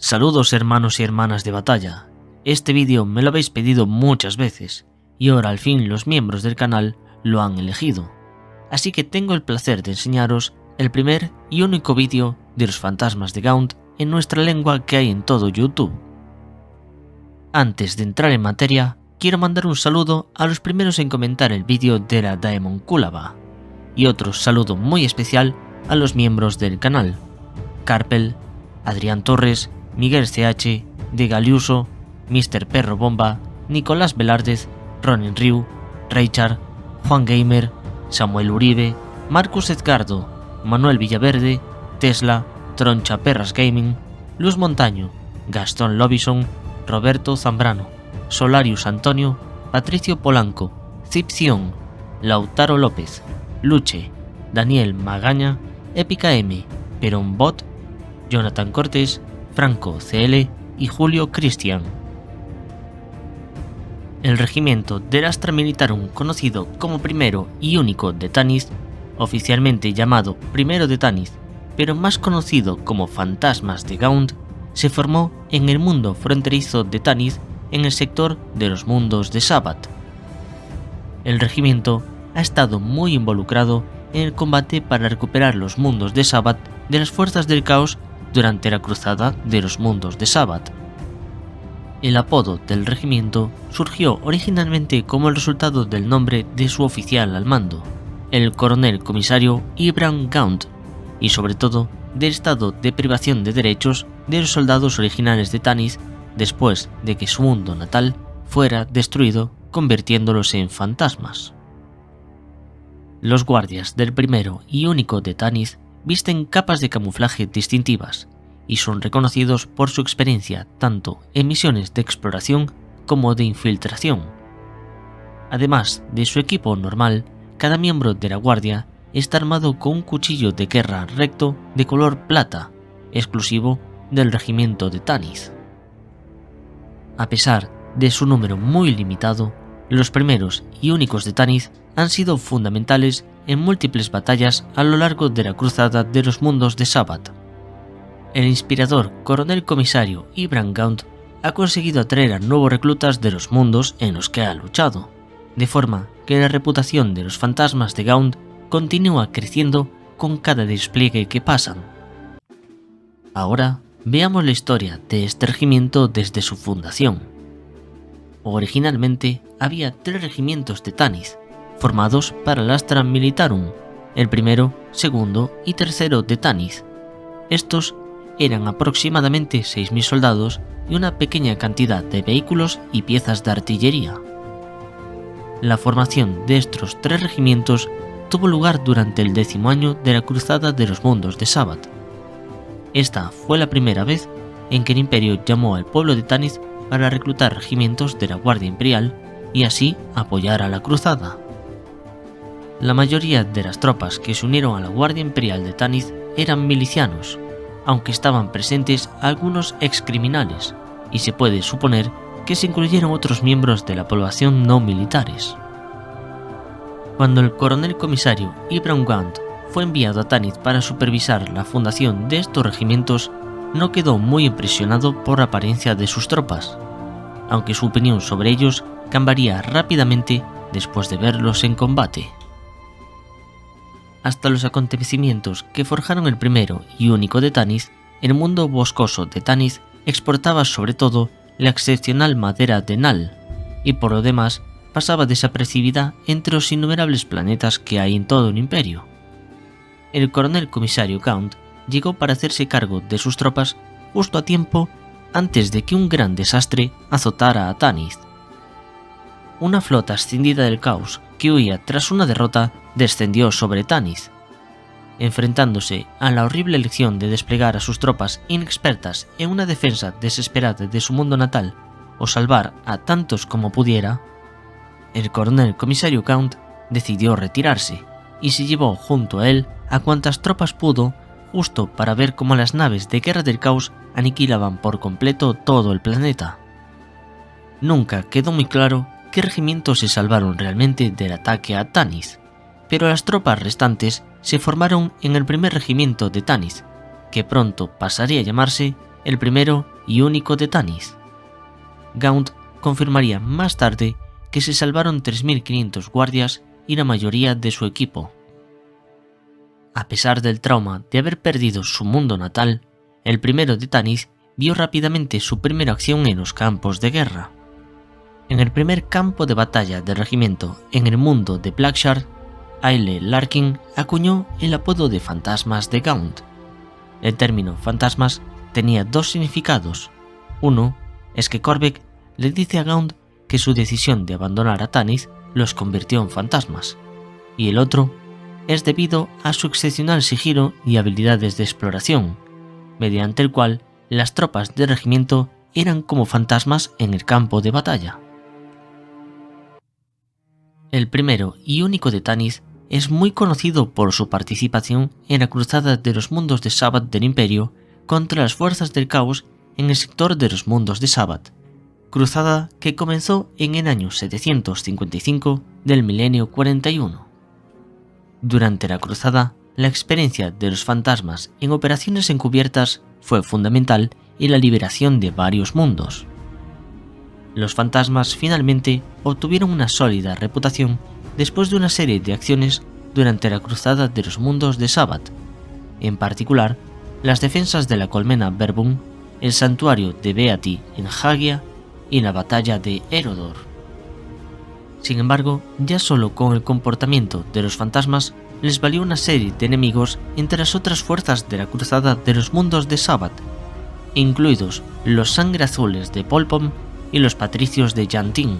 Saludos hermanos y hermanas de batalla. Este vídeo me lo habéis pedido muchas veces y ahora al fin los miembros del canal lo han elegido. Así que tengo el placer de enseñaros el primer y único vídeo de los fantasmas de Gaunt en nuestra lengua que hay en todo YouTube. Antes de entrar en materia, quiero mandar un saludo a los primeros en comentar el vídeo de la Daemon Kulaba y otro saludo muy especial a los miembros del canal: Carpel, Adrián Torres, Miguel CH, De Galiuso, Mr. Perro Bomba, Nicolás Velárdez, Ronin Ryu, Reichard, Juan Gamer, Samuel Uribe, Marcus Edgardo, Manuel Villaverde, Tesla, Troncha Perras Gaming, Luz Montaño, Gastón Lobison, Roberto Zambrano, Solarius Antonio, Patricio Polanco, Cipción, Lautaro López, Luche, Daniel Magaña, Épica M, Perón Bot, Jonathan Cortés, Franco CL y Julio Cristian. El regimiento del Astra Militarum, conocido como primero y único de Tanith, oficialmente llamado primero de Tanith, pero más conocido como Fantasmas de Gaunt, se formó en el mundo fronterizo de Tanith en el sector de los mundos de Sabbath. El regimiento ha estado muy involucrado en el combate para recuperar los mundos de Sabbath de las fuerzas del caos durante la cruzada de los mundos de Sabbath. El apodo del regimiento surgió originalmente como el resultado del nombre de su oficial al mando, el coronel comisario Ibram Gaunt, y sobre todo del estado de privación de derechos de los soldados originales de Tanith después de que su mundo natal fuera destruido, convirtiéndolos en fantasmas. Los guardias del primero y único de Tanith visten capas de camuflaje distintivas y son reconocidos por su experiencia tanto en misiones de exploración como de infiltración. Además de su equipo normal, cada miembro de la guardia está armado con un cuchillo de guerra recto de color plata, exclusivo del regimiento de Tanith. A pesar de su número muy limitado, los primeros y únicos de Tanith han sido fundamentales en múltiples batallas a lo largo de la cruzada de los mundos de Sabbath. El inspirador coronel comisario Ibram Gaunt ha conseguido atraer a nuevos reclutas de los mundos en los que ha luchado, de forma que la reputación de los fantasmas de Gaunt continúa creciendo con cada despliegue que pasan. Ahora veamos la historia de este regimiento desde su fundación. Originalmente había 3 regimientos de Tanith, formados para el Astra Militarum, el primero, segundo y tercero de Tanith. Estos eran aproximadamente 6.000 soldados y una pequeña cantidad de vehículos y piezas de artillería. La formación de estos 3 regimientos tuvo lugar durante el 10º año de la Cruzada de los Mundos de Sabbath. Esta fue la primera vez en que el Imperio llamó al pueblo de Tanith para reclutar regimientos de la Guardia Imperial y así apoyar a la cruzada. La mayoría de las tropas que se unieron a la Guardia Imperial de Tanith eran milicianos, aunque estaban presentes algunos excriminales, y se puede suponer que se incluyeron otros miembros de la población no militares. Cuando el coronel comisario Ibram Gaunt fue enviado a Tanith para supervisar la fundación de estos regimientos, no quedó muy impresionado por la apariencia de sus tropas, aunque su opinión sobre ellos cambiaría rápidamente después de verlos en combate. Hasta los acontecimientos que forjaron el primero y único de Tanith, el mundo boscoso de Tanith exportaba sobre todo la excepcional madera de Nal, y por lo demás pasaba desapercibida entre los innumerables planetas que hay en todo el imperio. El coronel comisario Gaunt llegó para hacerse cargo de sus tropas justo a tiempo antes de que un gran desastre azotara a Tanith. Una flota ascendida del caos que huía tras una derrota descendió sobre Tanith. Enfrentándose a la horrible elección de desplegar a sus tropas inexpertas en una defensa desesperada de su mundo natal o salvar a tantos como pudiera, el coronel comisario Gaunt decidió retirarse y se llevó junto a él a cuantas tropas pudo, justo para ver cómo las naves de guerra del caos aniquilaban por completo todo el planeta. Nunca quedó muy claro qué regimientos se salvaron realmente del ataque a Tanith, pero las tropas restantes se formaron en el primer regimiento de Tanith, que pronto pasaría a llamarse el primero y único de Tanis. Gaunt confirmaría más tarde que se salvaron 3.500 guardias y la mayoría de su equipo. A pesar del trauma de haber perdido su mundo natal, el primero de Tanis vio rápidamente su primera acción en los campos de guerra. En el primer campo de batalla del regimiento en el mundo de Blackshard, Aile Larkin acuñó el apodo de fantasmas de Gaunt. El término fantasmas tenía dos significados. Uno es que Korvac le dice a Gaunt que su decisión de abandonar a Tanis los convirtió en fantasmas, y el otro es debido a su excepcional sigilo y habilidades de exploración, mediante el cual las tropas del regimiento eran como fantasmas en el campo de batalla. El primero y único de Tanis es muy conocido por su participación en la cruzada de los mundos de Sabbath del Imperio contra las fuerzas del caos en el sector de los mundos de Sabbath, cruzada que comenzó en el año 755 del milenio 41. Durante la cruzada, la experiencia de los fantasmas en operaciones encubiertas fue fundamental en la liberación de varios mundos. Los fantasmas finalmente obtuvieron una sólida reputación después de una serie de acciones durante la cruzada de los mundos de Sabbath, en particular las defensas de la colmena Verbum, el santuario de Beati en Hagia y la batalla de Erodor. Sin embargo, ya solo con el comportamiento de los fantasmas les valió una serie de enemigos entre las otras fuerzas de la cruzada de los mundos de Sabbath, incluidos los Sangre Azules de Polpom y los Patricios de Yantin.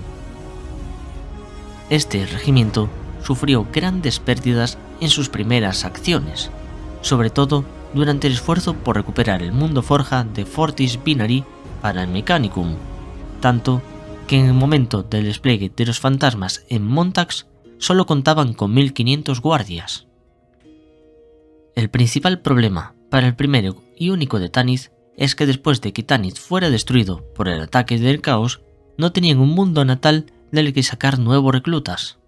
Este regimiento sufrió grandes pérdidas en sus primeras acciones, sobre todo durante el esfuerzo por recuperar el mundo forja de Fortis Binary para el Mechanicum, tanto que en el momento del despliegue de los fantasmas en Montax solo contaban con 1.500 guardias. El principal problema para el primero y único de Tanis es que después de que Tanis fuera destruido por el ataque del caos, no tenían un mundo natal del que sacar nuevos reclutas.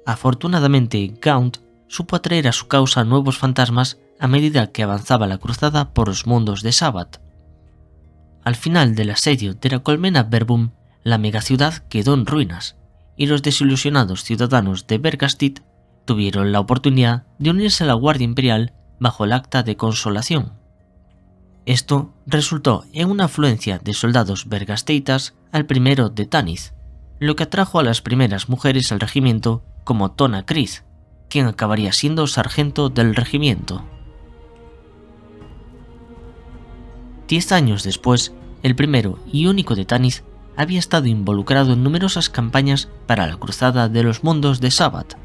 Afortunadamente, Gaunt supo atraer a su causa nuevos fantasmas a medida que avanzaba la cruzada por los mundos de Sabbath. Al final del asedio de la colmena Verbum, la megaciudad quedó en ruinas, y los desilusionados ciudadanos de Vergastit tuvieron la oportunidad de unirse a la Guardia Imperial bajo el Acta de Consolación. Esto resultó en una afluencia de soldados vergasteitas al primero de Tanis, lo que atrajo a las primeras mujeres al regimiento como Tona Kryth, quien acabaría siendo sargento del regimiento. 10 años después, el primero y único de Tanis había estado involucrado en numerosas campañas para la cruzada de los mundos de Sabbath.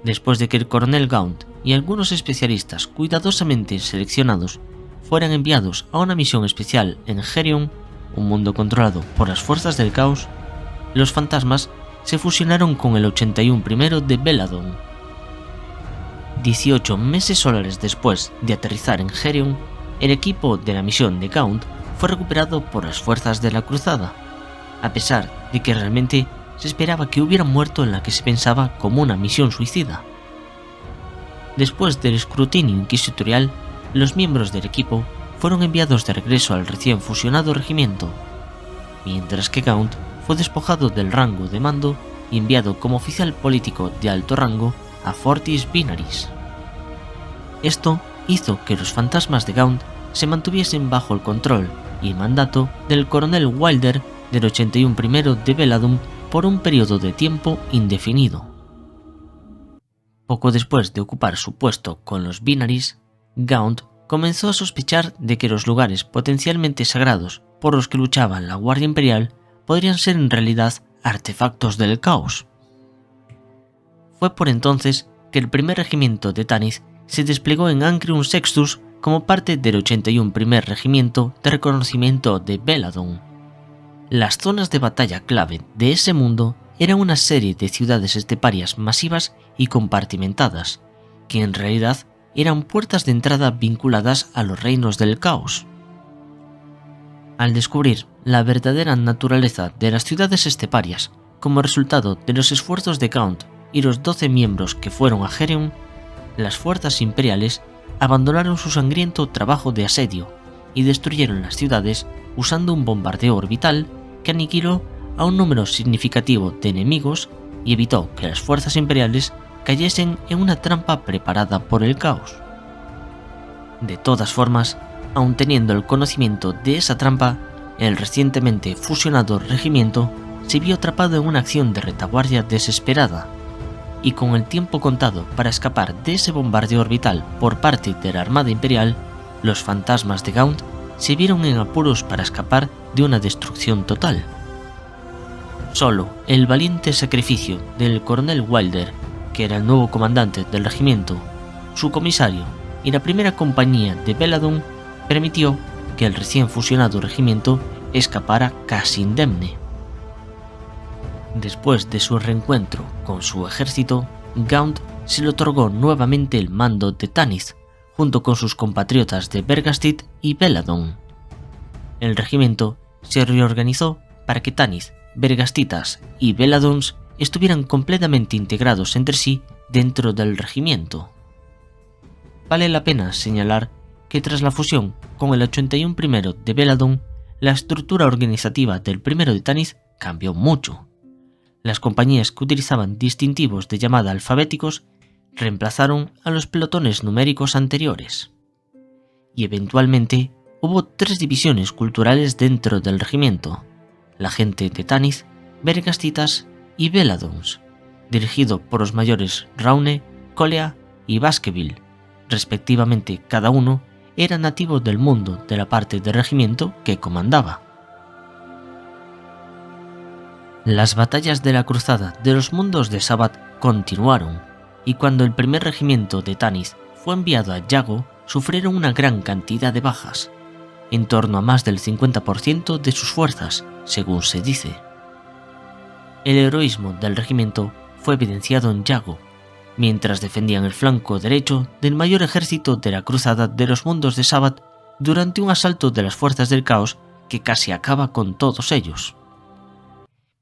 Después de que el coronel Gaunt y algunos especialistas cuidadosamente seleccionados fueran enviados a una misión especial en Herion, un mundo controlado por las fuerzas del caos, los fantasmas se fusionaron con el 81 primero de Beladon. 18 meses solares después de aterrizar en Herion, el equipo de la misión de Gaunt fue recuperado por las fuerzas de la cruzada, a pesar de que realmente se esperaba que hubieran muerto en la que se pensaba como una misión suicida. Después del escrutinio inquisitorial, los miembros del equipo fueron enviados de regreso al recién fusionado regimiento, mientras que Gaunt fue despojado del rango de mando y enviado como oficial político de alto rango a Fortis Binaris. Esto hizo que los fantasmas de Gaunt se mantuviesen bajo el control y mandato del coronel Wilder del 81 primero de Beladum por un periodo de tiempo indefinido. Poco después de ocupar su puesto con los Binaris, Gaunt comenzó a sospechar de que los lugares potencialmente sagrados por los que luchaba la Guardia Imperial podrían ser en realidad artefactos del caos. Fue por entonces que el primer regimiento de Tanis se desplegó en Ancrium Sextus como parte del 81 primer regimiento de reconocimiento de Beladon. Las zonas de batalla clave de ese mundo eran una serie de ciudades esteparias masivas y compartimentadas, que en realidad eran puertas de entrada vinculadas a los reinos del caos. Al descubrir la verdadera naturaleza de las ciudades esteparias como resultado de los esfuerzos de Gaunt y los 12 miembros que fueron a Herion, las fuerzas imperiales abandonaron su sangriento trabajo de asedio y destruyeron las ciudades usando un bombardeo orbital que aniquiló a un número significativo de enemigos y evitó que las fuerzas imperiales cayesen en una trampa preparada por el caos. De todas formas, aun teniendo el conocimiento de esa trampa, el recientemente fusionado regimiento se vio atrapado en una acción de retaguardia desesperada, y con el tiempo contado para escapar de ese bombardeo orbital por parte de la Armada Imperial, los fantasmas de Gaunt se vieron en apuros para escapar de una destrucción total. Solo el valiente sacrificio del coronel Wilder, que era el nuevo comandante del regimiento, su comisario y la primera compañía de Beladon, permitió que el recién fusionado regimiento escapara casi indemne. Después de su reencuentro con su ejército, Gaunt se le otorgó nuevamente el mando de Tanith, junto con sus compatriotas de Vergastit y Beladon. El regimiento se reorganizó para que Tanith, Vergastitas y Beladons estuvieran completamente integrados entre sí dentro del regimiento. Vale la pena señalar que tras la fusión con el 81 primero de Beladon, la estructura organizativa del primero de Tanith cambió mucho. Las compañías que utilizaban distintivos de llamada alfabéticos reemplazaron a los pelotones numéricos anteriores. Y eventualmente hubo 3 divisiones culturales dentro del regimiento: la gente de Tanith, Vergastitas y Beladons, dirigido por los mayores Raune, Colea y Baskerville, respectivamente. Cada uno era nativo del mundo de la parte del regimiento que comandaba. Las batallas de la Cruzada de los Mundos de Sabbath continuaron, y cuando el primer regimiento de Tanith fue enviado a Yago, sufrieron una gran cantidad de bajas, en torno a más del 50% de sus fuerzas, según se dice. El heroísmo del regimiento fue evidenciado en Yago, mientras defendían el flanco derecho del mayor ejército de la Cruzada de los Mundos de Sabbath durante un asalto de las fuerzas del caos que casi acaba con todos ellos.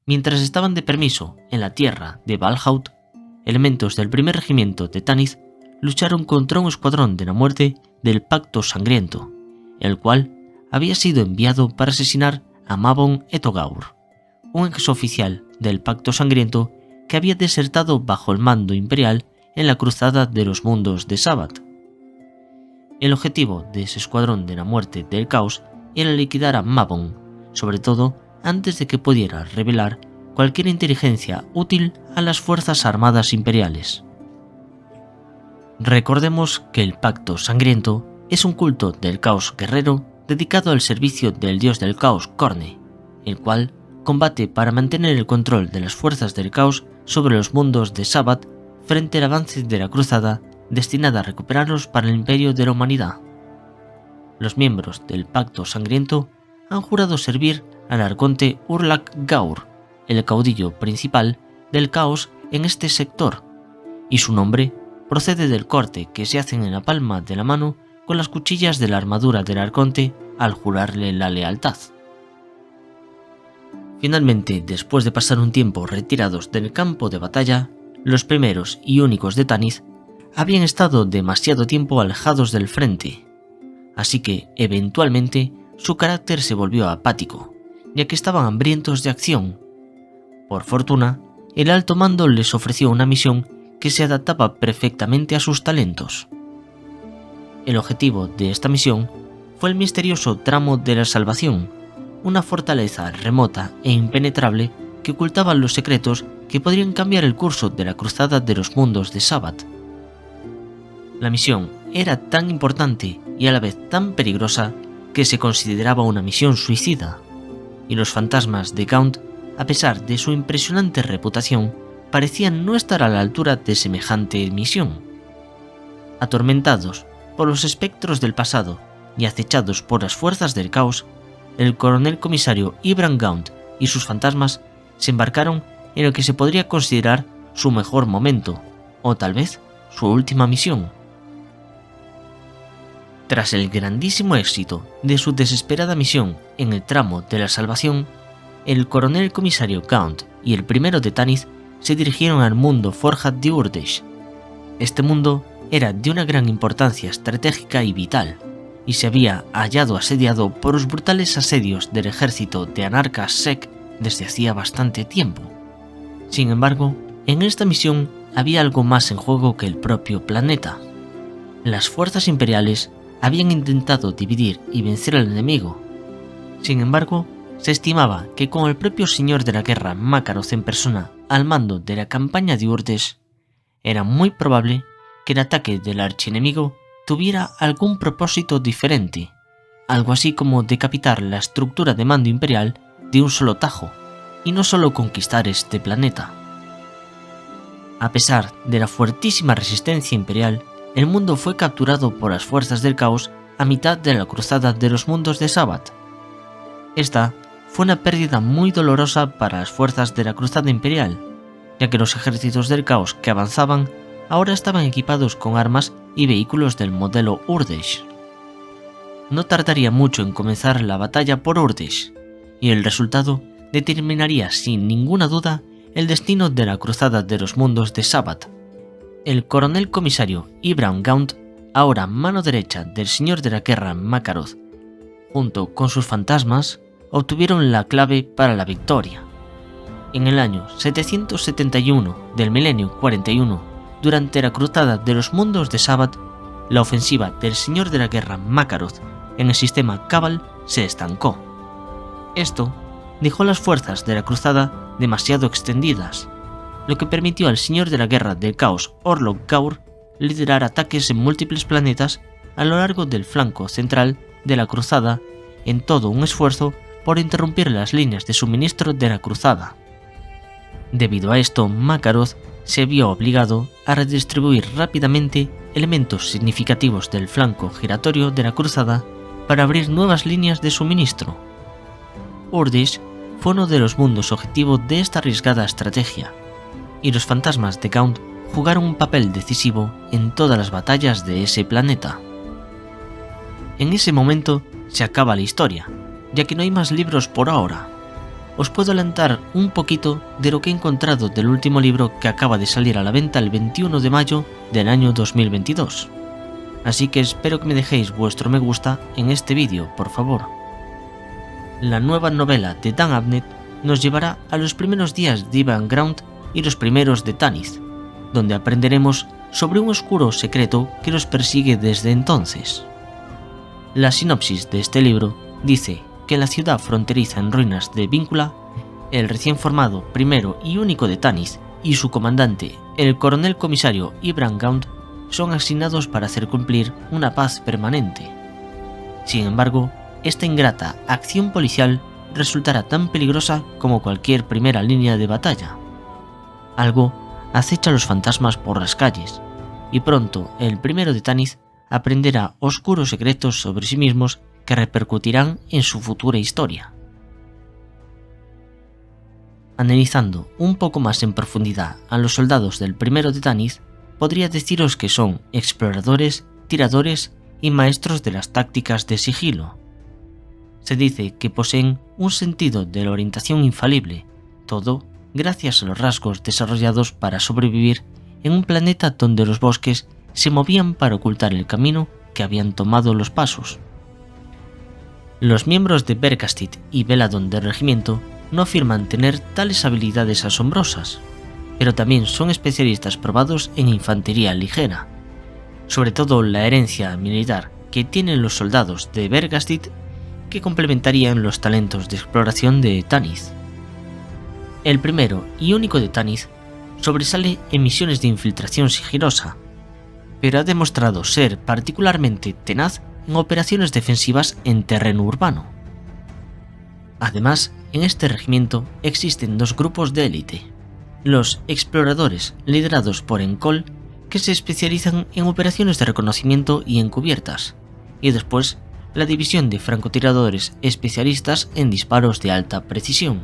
Mientras estaban de permiso en la tierra de Valhaut, elementos del primer regimiento de Tanith lucharon contra un escuadrón de la muerte del Pacto Sangriento, el cual había sido enviado para asesinar a Mabon Etogaur, un exoficial del Pacto Sangriento que había desertado bajo el mando imperial en la Cruzada de los Mundos de Sabbath. El objetivo de ese escuadrón de la muerte del caos era liquidar a Mabon, sobre todo antes de que pudiera revelar cualquier inteligencia útil a las fuerzas armadas imperiales. Recordemos que el Pacto Sangriento es un culto del caos guerrero dedicado al servicio del dios del caos Khorne, el cual combate para mantener el control de las fuerzas del caos sobre los mundos de Sabbath frente al avance de la cruzada destinada a recuperarlos para el imperio de la humanidad. Los miembros del Pacto Sangriento han jurado servir al arconte Urlak Gaur, el caudillo principal del caos en este sector, y su nombre procede del corte que se hacen en la palma de la mano con las cuchillas de la armadura del arconte al jurarle la lealtad. Finalmente, después de pasar un tiempo retirados del campo de batalla, los primeros y únicos de Tanith habían estado demasiado tiempo alejados del frente, así que, eventualmente, su carácter se volvió apático, ya que estaban hambrientos de acción. Por fortuna, el alto mando les ofreció una misión que se adaptaba perfectamente a sus talentos. El objetivo de esta misión fue el misterioso Tramo de la Salvación, una fortaleza remota e impenetrable que ocultaba los secretos que podrían cambiar el curso de la Cruzada de los Mundos de Sabbath. La misión era tan importante y a la vez tan peligrosa que se consideraba una misión suicida, y los fantasmas de Gaunt, a pesar de su impresionante reputación, parecían no estar a la altura de semejante misión. Atormentados por los espectros del pasado y acechados por las fuerzas del caos, el coronel comisario Ibram Gaunt y sus fantasmas se embarcaron en lo que se podría considerar su mejor momento, o tal vez su última misión. Tras el grandísimo éxito de su desesperada misión en el Tramo de la Salvación, el coronel comisario Gaunt y el primero de Tanith se dirigieron al mundo Forja de Urdesh. Este mundo era de una gran importancia estratégica y vital, y se había hallado asediado por los brutales asedios del ejército de Anarca Sec desde hacía bastante tiempo. Sin embargo, en esta misión había algo más en juego que el propio planeta. Las fuerzas imperiales habían intentado dividir y vencer al enemigo. Sin embargo, se estimaba que con el propio señor de la guerra Makarov en persona al mando de la campaña de Urdes, era muy probable que el ataque del archienemigo tuviera algún propósito diferente, algo así como decapitar la estructura de mando imperial de un solo tajo, y no solo conquistar este planeta. A pesar de la fuertísima resistencia imperial, el mundo fue capturado por las fuerzas del caos a mitad de la cruzada de los mundos de Sabbath. Esta fue una pérdida muy dolorosa para las fuerzas de la cruzada imperial, ya que los ejércitos del caos que avanzaban ahora estaban equipados con armas y vehículos del modelo Urdesh. No tardaría mucho en comenzar la batalla por Urdesh, y el resultado determinaría sin ninguna duda el destino de la cruzada de los mundos de Sabbath. El coronel comisario Ibrahim Gaunt, ahora mano derecha del señor de la guerra Makarov, junto con sus fantasmas, obtuvieron la clave para la victoria. En el año 771 del milenio 41, durante la cruzada de los mundos de Sabbath, la ofensiva del señor de la guerra Makarov en el sistema Cabal se estancó. Esto dejó las fuerzas de la cruzada demasiado extendidas, lo que permitió al señor de la guerra del caos Orlok Gaur liderar ataques en múltiples planetas a lo largo del flanco central de la cruzada en todo un esfuerzo por interrumpir las líneas de suministro de la cruzada. Debido a esto, Makarov se vio obligado a redistribuir rápidamente elementos significativos del flanco giratorio de la cruzada para abrir nuevas líneas de suministro. Urdish fue uno de los mundos objetivo de esta arriesgada estrategia, y los fantasmas de Gaunt jugaron un papel decisivo en todas las batallas de ese planeta. En ese momento se acaba la historia, ya que no hay más libros por ahora. Os puedo adelantar un poquito de lo que he encontrado del último libro que acaba de salir a la venta el 21 de mayo del año 2022. Así que espero que me dejéis vuestro me gusta en este vídeo, por favor. La nueva novela de Dan Abnett nos llevará a los primeros días de Ivan Gaunt y los primeros de Tanith, donde aprenderemos sobre un oscuro secreto que los persigue desde entonces. La sinopsis de este libro dice que en la ciudad fronteriza en ruinas de Víncula, el recién formado primero y único de Tanith y su comandante, el coronel comisario Ibrahim Gaunt, son asignados para hacer cumplir una paz permanente. Sin embargo, esta ingrata acción policial resultará tan peligrosa como cualquier primera línea de batalla. Algo acecha a los fantasmas por las calles, y pronto el primero de Tanith aprenderá oscuros secretos sobre sí mismos que repercutirán en su futura historia. Analizando un poco más en profundidad a los soldados del primero de Tanith, podría deciros que son exploradores, tiradores y maestros de las tácticas de sigilo. Se dice que poseen un sentido de la orientación infalible, todo gracias a los rasgos desarrollados para sobrevivir en un planeta donde los bosques se movían para ocultar el camino que habían tomado los pasos. Los miembros de Bergastit y Veladon del regimiento no afirman tener tales habilidades asombrosas, pero también son especialistas probados en infantería ligera, sobre todo la herencia militar que tienen los soldados de Bergastit que complementarían los talentos de exploración de Tanith. El primero y único de Tanith sobresale en misiones de infiltración sigilosa, pero ha demostrado ser particularmente tenaz en operaciones defensivas en terreno urbano. Además, en este regimiento existen dos grupos de élite: los exploradores liderados por Encol, que se especializan en operaciones de reconocimiento y encubiertas, y después la división de francotiradores especialistas en disparos de alta precisión.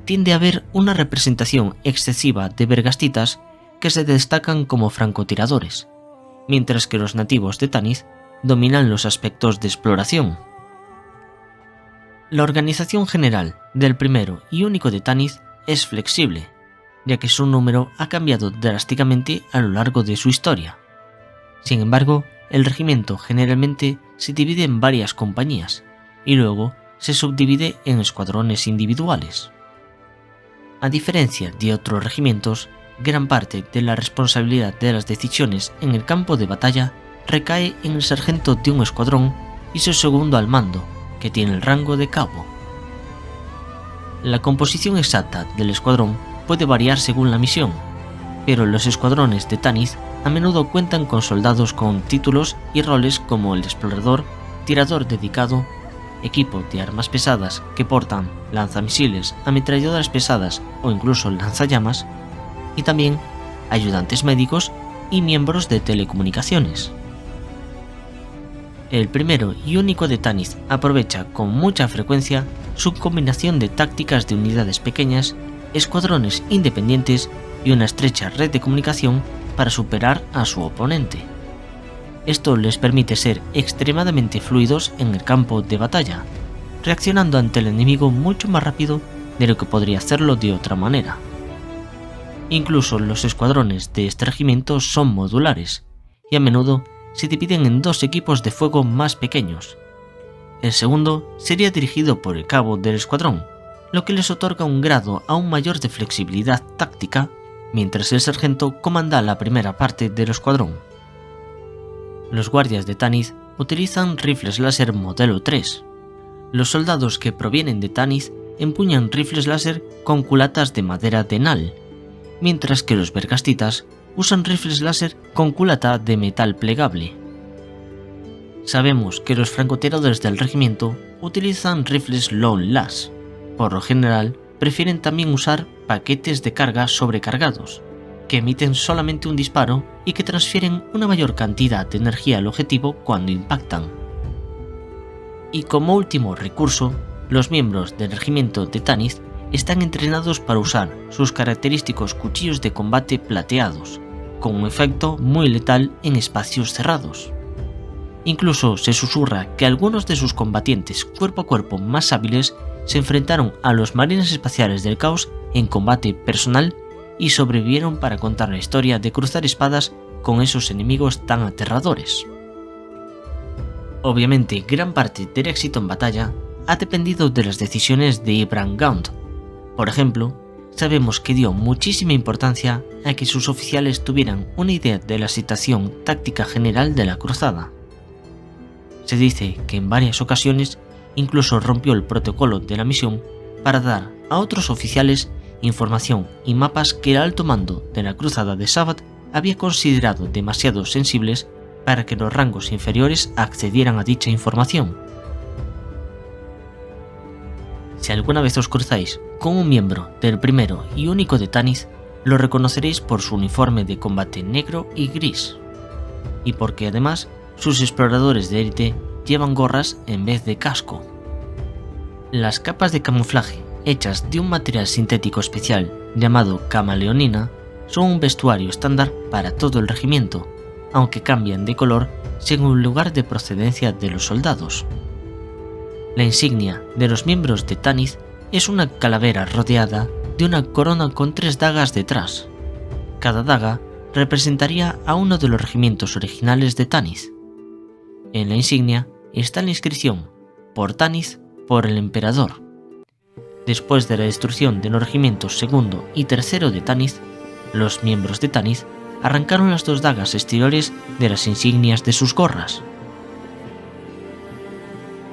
Tiende a haber una representación excesiva de bergastitas que se destacan como francotiradores, mientras que los nativos de Tanith dominan los aspectos de exploración. La organización general del primero y único de Tanith es flexible, ya que su número ha cambiado drásticamente a lo largo de su historia. Sin embargo, el regimiento generalmente se divide en varias compañías y luego se subdivide en escuadrones individuales. A diferencia de otros regimientos, gran parte de la responsabilidad de las decisiones en el campo de batalla recae en el sargento de un escuadrón y su segundo al mando, que tiene el rango de cabo. La composición exacta del escuadrón puede variar según la misión, pero los escuadrones de Tanith a menudo cuentan con soldados con títulos y roles como el explorador, tirador dedicado, equipo de armas pesadas que portan lanzamisiles, ametralladoras pesadas o incluso lanzallamas, y también ayudantes médicos y miembros de telecomunicaciones. El primero y único de Tanith aprovecha con mucha frecuencia su combinación de tácticas de unidades pequeñas, escuadrones independientes y una estrecha red de comunicación para superar a su oponente. Esto les permite ser extremadamente fluidos en el campo de batalla, reaccionando ante el enemigo mucho más rápido de lo que podría hacerlo de otra manera. Incluso los escuadrones de este regimiento son modulares y a menudo se dividen en dos equipos de fuego más pequeños. El segundo sería dirigido por el cabo del escuadrón, lo que les otorga un grado aún mayor de flexibilidad táctica, mientras el sargento comanda la primera parte del escuadrón. Los guardias de Tanith utilizan rifles láser modelo 3. Los soldados que provienen de Tanith empuñan rifles láser con culatas de madera de nal, mientras que los vergastitas usan rifles láser con culata de metal plegable. Sabemos que los francotiradores del regimiento utilizan rifles Lone Lass. Por lo general, prefieren también usar paquetes de carga sobrecargados, que emiten solamente un disparo y que transfieren una mayor cantidad de energía al objetivo cuando impactan. Y como último recurso, los miembros del regimiento de Tanith están entrenados para usar sus característicos cuchillos de combate plateados, con un efecto muy letal en espacios cerrados. Incluso se susurra que algunos de sus combatientes cuerpo a cuerpo más hábiles se enfrentaron a los marines espaciales del caos en combate personal y sobrevivieron para contar la historia de cruzar espadas con esos enemigos tan aterradores. Obviamente, gran parte del éxito en batalla ha dependido de las decisiones de Ibrahim Gaunt. Por ejemplo, sabemos que dio muchísima importancia a que sus oficiales tuvieran una idea de la situación táctica general de la cruzada. Se dice que en varias ocasiones incluso rompió el protocolo de la misión para dar a otros oficiales información y mapas que el alto mando de la cruzada de Sabbath había considerado demasiado sensibles para que los rangos inferiores accedieran a dicha información. Si alguna vez os cruzáis con un miembro del primero y único de Tanith, lo reconoceréis por su uniforme de combate negro y gris, y porque además sus exploradores de élite llevan gorras en vez de casco. Las capas de camuflaje hechas de un material sintético especial llamado camaleonina son un vestuario estándar para todo el regimiento, aunque cambian de color según el lugar de procedencia de los soldados. La insignia de los miembros de Tanith es una calavera rodeada de una corona con 3 dagas detrás. Cada daga representaría a uno de los regimientos originales de Tanith. En la insignia está la inscripción "Por Tanith, por el emperador". Después de la destrucción de los regimientos segundo y tercero de Tanith, los miembros de Tanith arrancaron las 2 dagas exteriores de las insignias de sus gorras.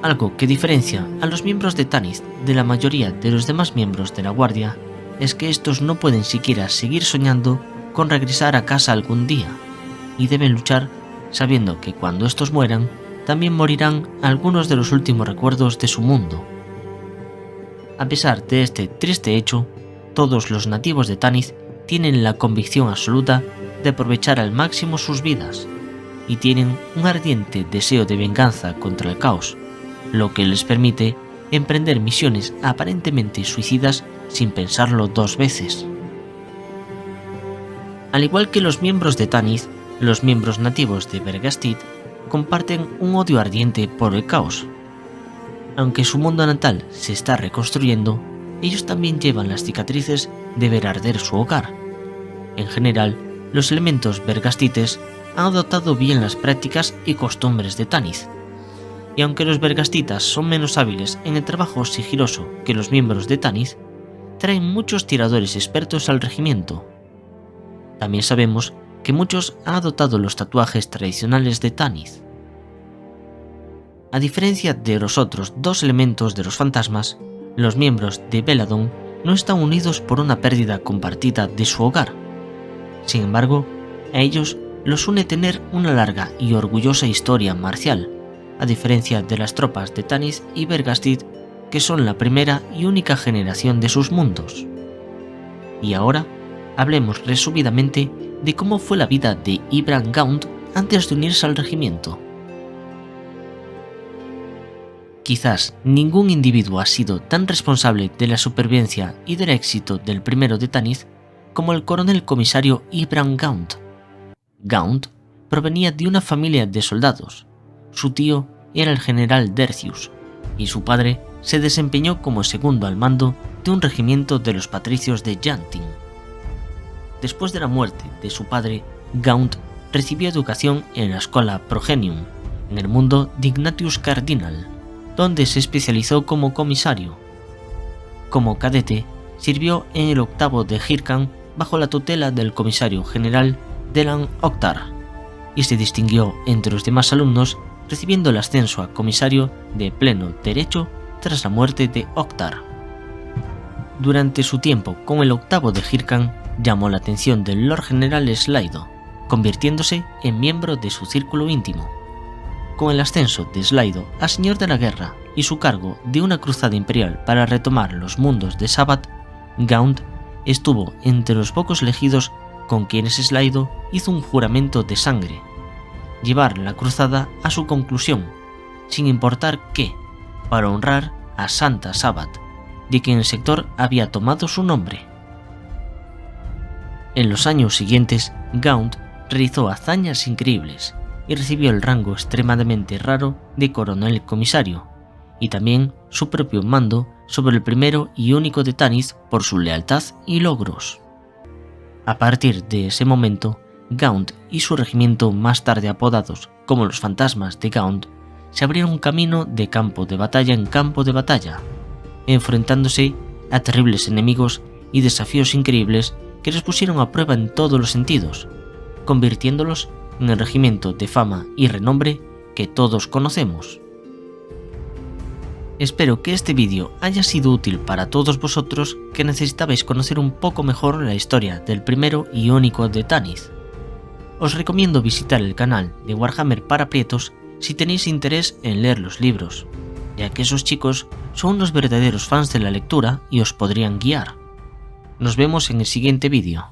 Algo que diferencia a los miembros de Tanith de la mayoría de los demás miembros de la guardia es que estos no pueden siquiera seguir soñando con regresar a casa algún día, y deben luchar sabiendo que cuando estos mueran, también morirán algunos de los últimos recuerdos de su mundo. A pesar de este triste hecho, todos los nativos de Tanith tienen la convicción absoluta de aprovechar al máximo sus vidas, y tienen un ardiente deseo de venganza contra el caos, lo que les permite emprender misiones aparentemente suicidas sin pensarlo 2 veces. Al igual que los miembros de Tanith, los miembros nativos de Vergastit comparten un odio ardiente por el caos. Aunque su mundo natal se está reconstruyendo, ellos también llevan las cicatrices de ver arder su hogar. En general, los elementos vergastites han adoptado bien las prácticas y costumbres de Tanith, y aunque los vergastitas son menos hábiles en el trabajo sigiloso que los miembros de Tanis, traen muchos tiradores expertos al regimiento. También sabemos que muchos han adoptado los tatuajes tradicionales de Tanis. A diferencia de los otros dos elementos de los fantasmas, los miembros de Beladon no están unidos por una pérdida compartida de su hogar. Sin embargo, a ellos los une tener una larga y orgullosa historia marcial, a diferencia de las tropas de Tanis y Vergastit, que son la primera y única generación de sus mundos. Y ahora, hablemos resumidamente de cómo fue la vida de Ibram Gaunt antes de unirse al regimiento. Quizás ningún individuo ha sido tan responsable de la supervivencia y del éxito del primero de Tanis como el coronel comisario Ibram Gaunt. Gaunt provenía de una familia de soldados. Su tío era el general Dercius, y su padre se desempeñó como segundo al mando de un regimiento de los patricios de Yantin. Después de la muerte de su padre, Gaunt recibió educación en la escuela Progenium, en el mundo de Ignatius Cardinal, donde se especializó como comisario. Como cadete, sirvió en el octavo de Hirkan bajo la tutela del comisario general Delan Oktar, y se distinguió entre los demás alumnos recibiendo el ascenso a comisario de pleno derecho tras la muerte de Oktar. Durante su tiempo con el octavo de Hirkan, llamó la atención del Lord General Slido, convirtiéndose en miembro de su círculo íntimo. Con el ascenso de Slido a Señor de la Guerra y su cargo de una cruzada imperial para retomar los mundos de Sabbath, Gaunt estuvo entre los pocos elegidos con quienes Slido hizo un juramento de sangre: llevar la cruzada a su conclusión, sin importar qué, para honrar a Santa Sabbath, de quien el sector había tomado su nombre. En los años siguientes, Gaunt realizó hazañas increíbles y recibió el rango extremadamente raro de coronel comisario, y también su propio mando sobre el primero y único de Tanis por su lealtad y logros. A partir de ese momento, Gaunt y su regimiento, más tarde apodados como los Fantasmas de Gaunt, se abrieron camino de campo de batalla en campo de batalla, enfrentándose a terribles enemigos y desafíos increíbles que les pusieron a prueba en todos los sentidos, convirtiéndolos en el regimiento de fama y renombre que todos conocemos. Espero que este vídeo haya sido útil para todos vosotros que necesitabais conocer un poco mejor la historia del primero y único de Tanis. Os recomiendo visitar el canal de Warhammer para Prietos si tenéis interés en leer los libros, ya que esos chicos son unos verdaderos fans de la lectura y os podrían guiar. Nos vemos en el siguiente vídeo.